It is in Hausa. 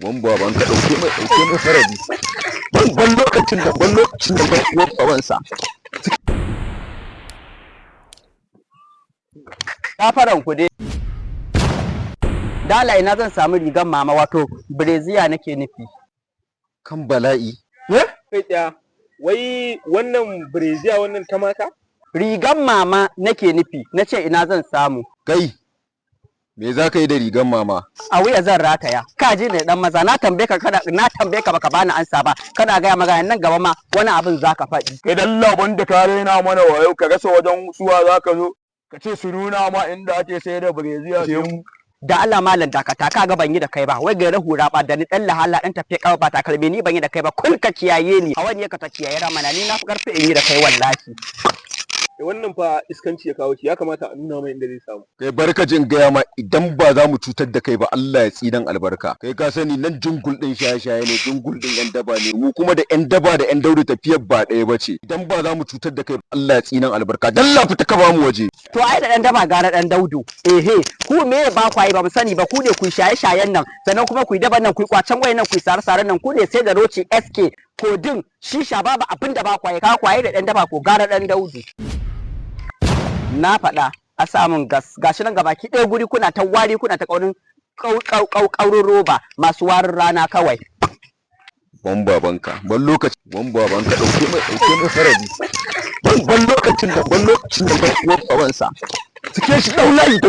Wan baban ka dauke mai faradi. Ban lokacin da ban uwar babansa. Gafaran ku dai. Dala ina zan samu rigan mama wato breziya nake nufi. Kan bala'i. Kai tsaya. Wai wannan breziya wannan ta mata? Rigan mama nake nufi, nace ina zan samu. Kai, me za ka yi da rigan mama? A wuya zan rataya. Ka ji ne dan maza na tambaye ka baka bani ansa ba. Kana gaya magana nan gaba ma wani abin zaka faɗi. Kai dan labon da ka raina mana wayo ka rasa wajen suwa zaka zo. Ka ce su nuna ma inda ake sayar da breziya sai mu. Da Allah malam dakata ka ga ban yi da kai ba. Wai gaira hura ba da ni dan lahala dan tafe kawa ba takalmi ni ban yi da kai ba. Kun ka kiyaye ni. A wani ka ta kiyaye ramana ni na fi karfi in yi da kai wallahi. Wannan fa iskanci ya kawo shi, ya kamata a nuna mai inda zai samu. Kai barkacin gaya ma idan ba za mu cutar da kai ba Allah ya tsidan albarka. Kai ka sani nan jungul din shaye-shaye ne, jungul din yan daba ne. Mu kuma da yan daba da yan dauri tafiyar ba ɗaya bace. Idan ba za mu cutar da kai ba Allah ya tsidan albarka. Dalla fita ka ba mu waje. To ai da dan daba gara dan daudu. Ehe, ku me ba ku yi ba mu sani ba ku ne ku shaye-shayen nan, sannan kuma ku yi daban nan ku yi kwacen wayan nan ku yi sare-saren nan ku ne sai da roci SK kodin shisha babu abin da ba ku yi ka kwaye da dan daba ko gara dan daudu. Na faɗa a samun gashi nan gabaki ɗaya guri kuna ta wari kuna ta ƙaurin roba masu warin rana kawai. Ban babanka dauke mai faradi. Ban lokacin da ban uwar babansa. Cike shi daulayi da